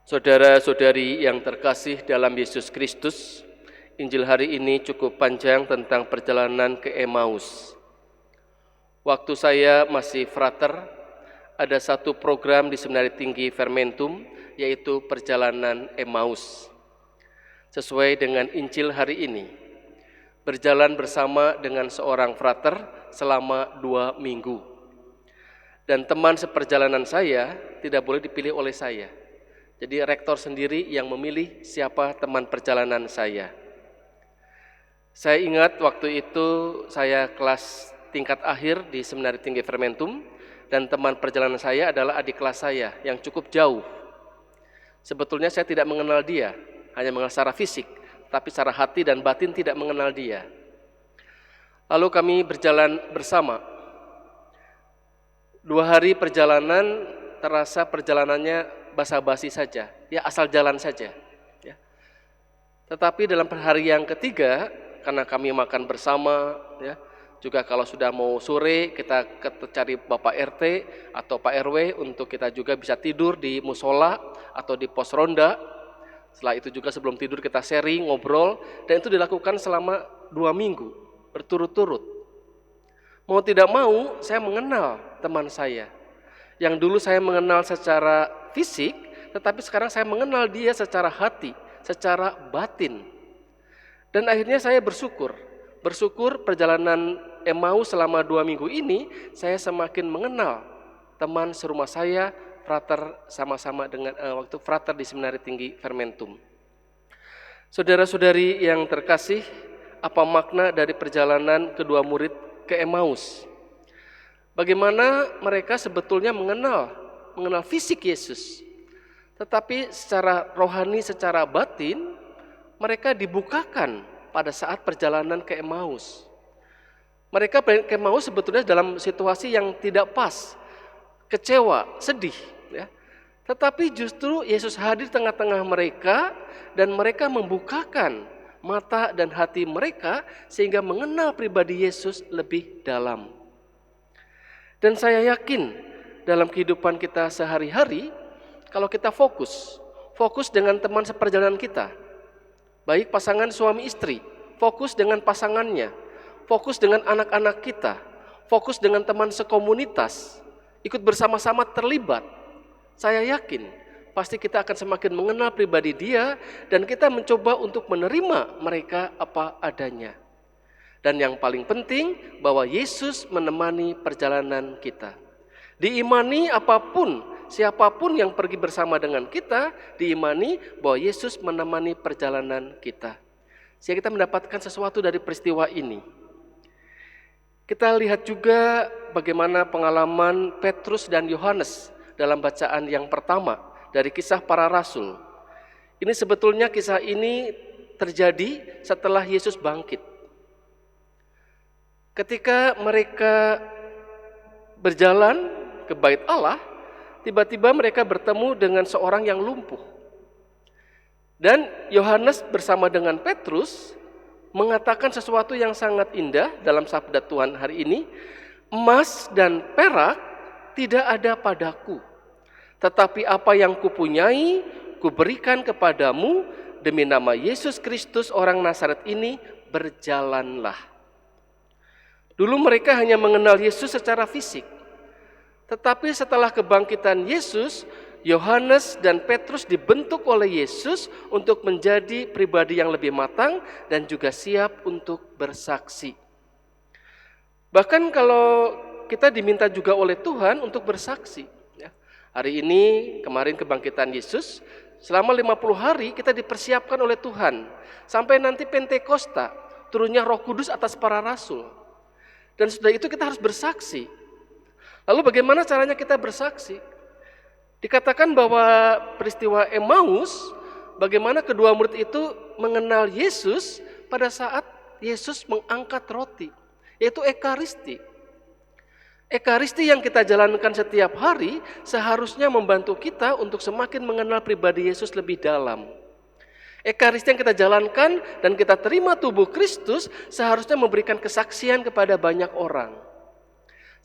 Saudara-saudari yang terkasih dalam Yesus Kristus, Injil hari ini cukup panjang tentang perjalanan ke Emmaus. Waktu saya masih frater, ada satu program di Seminari Tinggi Fermentum, yaitu perjalanan Emmaus. Sesuai dengan Injil hari ini, berjalan bersama dengan seorang frater selama 2 minggu. Dan teman seperjalanan saya tidak boleh dipilih oleh saya. Jadi rektor sendiri yang memilih siapa teman perjalanan saya. Saya ingat waktu itu saya kelas tingkat akhir di Seminari Tinggi Fermentum, dan teman perjalanan saya adalah adik kelas saya yang cukup jauh. Sebetulnya saya tidak mengenal dia, hanya mengenal secara fisik, tapi secara hati dan batin tidak mengenal dia. Lalu kami berjalan bersama. 2 hari perjalanan, terasa perjalanannya basa-basi saja, ya asal jalan saja. Ya. Tetapi dalam hari yang ketiga, karena kami makan bersama, ya, juga kalau sudah mau sore kita cari Bapak RT atau Pak RW untuk kita juga bisa tidur di musola atau di pos ronda. Setelah itu juga sebelum tidur kita sharing, ngobrol, dan itu dilakukan selama 2 minggu berturut-turut. Mau tidak mau, saya mengenal teman saya. Yang dulu saya mengenal secara fisik, tetapi sekarang saya mengenal dia secara hati, secara batin. Dan akhirnya saya bersyukur perjalanan Emmaus selama 2 minggu ini, saya semakin mengenal teman serumah saya, frater sama-sama dengan waktu frater di Seminari Tinggi Fermentum. Saudara-saudari yang terkasih, apa makna dari perjalanan kedua murid ke Emmaus? Bagaimana mereka sebetulnya mengenal fisik Yesus, tetapi secara rohani, secara batin, mereka dibukakan pada saat perjalanan ke Emmaus. Mereka ke Emmaus sebetulnya dalam situasi yang tidak pas, kecewa, sedih, ya. Tetapi justru Yesus hadir tengah-tengah mereka, dan mereka membukakan mata dan hati mereka sehingga mengenal pribadi Yesus lebih dalam. Dan saya yakin dalam kehidupan kita sehari-hari, kalau kita fokus dengan teman seperjalanan kita, baik pasangan suami istri, fokus dengan pasangannya, fokus dengan anak-anak kita, fokus dengan teman sekomunitas, ikut bersama-sama terlibat, saya yakin pasti kita akan semakin mengenal pribadi dia, dan kita mencoba untuk menerima mereka apa adanya. Dan yang paling penting, bahwa Yesus menemani perjalanan kita. Diimani apapun, siapapun yang pergi bersama dengan kita, diimani bahwa Yesus menemani perjalanan kita. Sehingga kita mendapatkan sesuatu dari peristiwa ini. Kita lihat juga bagaimana pengalaman Petrus dan Yohanes dalam bacaan yang pertama dari Kisah Para Rasul. Ini sebetulnya kisah ini terjadi setelah Yesus bangkit. Ketika mereka berjalan ke Bait Allah, tiba-tiba mereka bertemu dengan seorang yang lumpuh. Dan Yohanes bersama dengan Petrus mengatakan sesuatu yang sangat indah dalam sabda Tuhan hari ini, emas dan perak tidak ada padaku, tetapi apa yang kupunyai kuberikan kepadamu, demi nama Yesus Kristus orang Nazaret ini berjalanlah. Dulu mereka hanya mengenal Yesus secara fisik. Tetapi setelah kebangkitan Yesus, Yohanes dan Petrus dibentuk oleh Yesus untuk menjadi pribadi yang lebih matang dan juga siap untuk bersaksi. Bahkan kalau kita diminta juga oleh Tuhan untuk bersaksi. Hari ini, kemarin kebangkitan Yesus, selama 50 hari kita dipersiapkan oleh Tuhan. Sampai nanti Pentakosta, turunnya Roh Kudus atas para rasul. Dan sudah itu kita harus bersaksi. Lalu bagaimana caranya kita bersaksi? Dikatakan bahwa peristiwa Emmaus, bagaimana kedua murid itu mengenal Yesus pada saat Yesus mengangkat roti, yaitu Ekaristi. Ekaristi yang kita jalankan setiap hari seharusnya membantu kita untuk semakin mengenal pribadi Yesus lebih dalam. Ekaristi yang kita jalankan dan kita terima tubuh Kristus seharusnya memberikan kesaksian kepada banyak orang.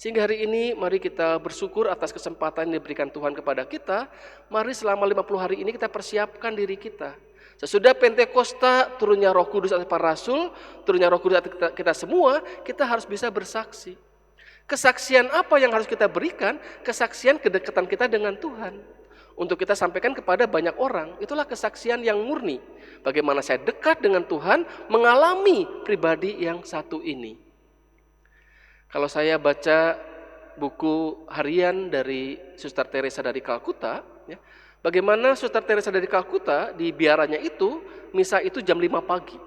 Sehingga hari ini mari kita bersyukur atas kesempatan yang diberikan Tuhan kepada kita. Mari selama 50 hari ini kita persiapkan diri kita. Sesudah Pentakosta, turunnya Roh Kudus atas para rasul, turunnya Roh Kudus atas kita semua, kita harus bisa bersaksi. Kesaksian apa yang harus kita berikan? Kesaksian kedekatan kita dengan Tuhan. Untuk kita sampaikan kepada banyak orang, itulah kesaksian yang murni. Bagaimana saya dekat dengan Tuhan, mengalami pribadi yang satu ini. Kalau saya baca buku harian dari Suster Teresa dari Kalkuta, ya, bagaimana Suster Teresa dari Kalkuta di biaranya itu, misa itu jam 5 pagi.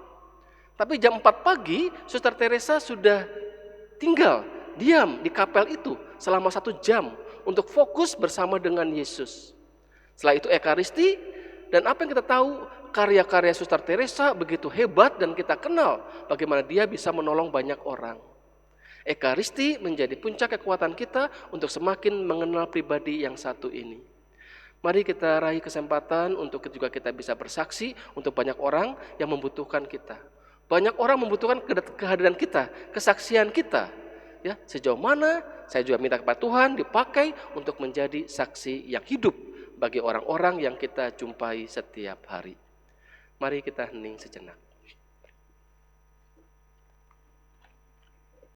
Tapi jam 4 pagi, Suster Teresa sudah tinggal, diam di kapel itu selama 1 jam untuk fokus bersama dengan Yesus. Setelah itu Ekaristi, dan apa yang kita tahu, karya-karya Suster Teresa begitu hebat dan kita kenal bagaimana dia bisa menolong banyak orang. Ekaristi menjadi puncak kekuatan kita untuk semakin mengenal pribadi yang satu ini. Mari kita raih kesempatan untuk juga kita bisa bersaksi untuk banyak orang yang membutuhkan kita. Banyak orang membutuhkan kehadiran kita, kesaksian kita. Ya, sejauh mana saya juga minta kepada Tuhan dipakai untuk menjadi saksi yang hidup bagi orang-orang yang kita jumpai setiap hari. Mari kita hening sejenak.